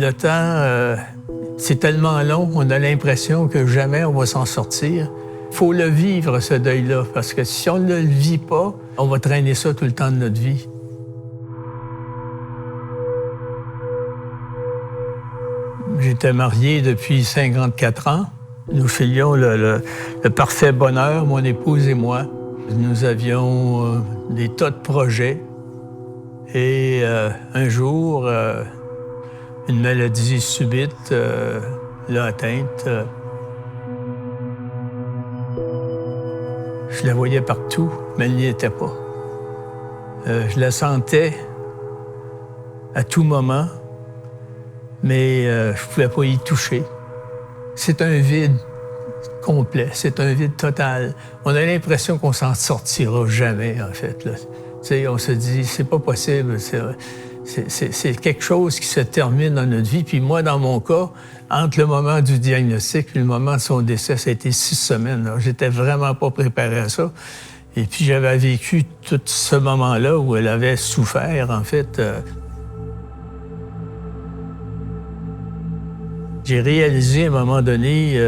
Le temps, c'est tellement long, on a l'impression que jamais on va s'en sortir. Il faut le vivre, ce deuil-là, parce que si on ne le vit pas, on va traîner ça tout le temps de notre vie. J'étais marié depuis 54 ans. Nous filions le parfait bonheur, mon épouse et moi. Nous avions des tas de projets. Et un jour, une maladie subite l'a atteinte. Je la voyais partout, mais elle n'y était pas. Je la sentais à tout moment, mais je ne pouvais pas y toucher. C'est un vide complet, c'est un vide total. On a l'impression qu'on s'en sortira jamais, en fait. Là. On se dit, c'est pas possible. C'est quelque chose qui se termine dans notre vie. Puis moi, dans mon cas, entre le moment du diagnostic et le moment de son décès, ça a été 6 semaines. Alors, j'étais vraiment pas préparé à ça. Et puis j'avais vécu tout ce moment-là où elle avait souffert, en fait. J'ai réalisé à un moment donné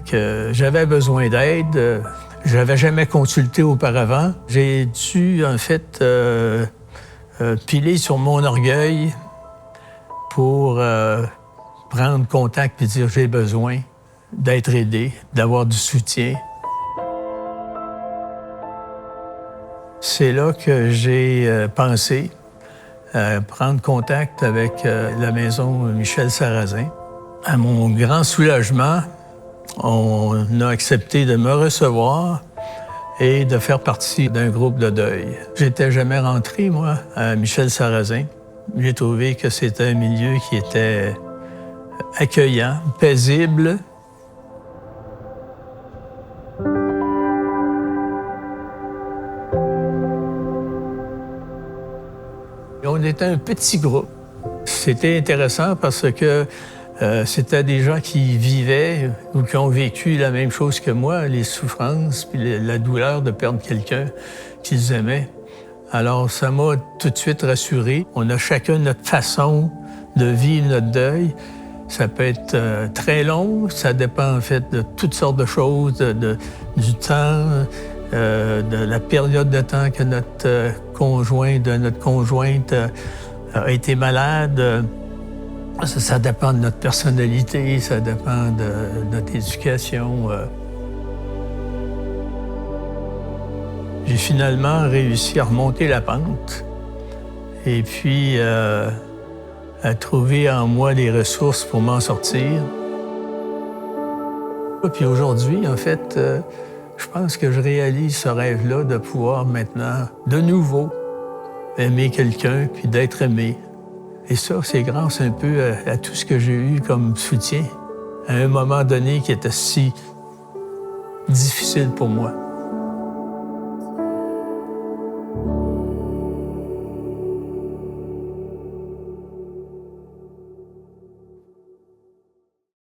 que j'avais besoin d'aide. Je n'avais jamais consulté auparavant. J'ai dû, en fait, piler sur mon orgueil pour prendre contact et dire j'ai besoin d'être aidé, d'avoir du soutien. C'est là que j'ai pensé à prendre contact avec la maison Michel Sarrazin. À mon grand soulagement, on a accepté de me recevoir et de faire partie d'un groupe de deuil. J'étais jamais rentré, moi, à Michel Sarrazin. J'ai trouvé que c'était un milieu qui était accueillant, paisible. On était un petit groupe. C'était intéressant parce que c'était des gens qui vivaient ou qui ont vécu la même chose que moi, les souffrances puis la douleur de perdre quelqu'un qu'ils aimaient. Alors, ça m'a tout de suite rassuré. On a chacun notre façon de vivre notre deuil. Ça peut être très long, ça dépend en fait de toutes sortes de choses, du temps, de la période de temps que notre conjointe a été malade. Ça dépend de notre personnalité, ça dépend de notre éducation. J'ai finalement réussi à remonter la pente et puis à trouver en moi des ressources pour m'en sortir. Puis aujourd'hui, en fait, je pense que je réalise ce rêve-là de pouvoir maintenant, de nouveau, aimer quelqu'un puis d'être aimé. Et ça, c'est grâce un peu à tout ce que j'ai eu comme soutien à un moment donné qui était si difficile pour moi.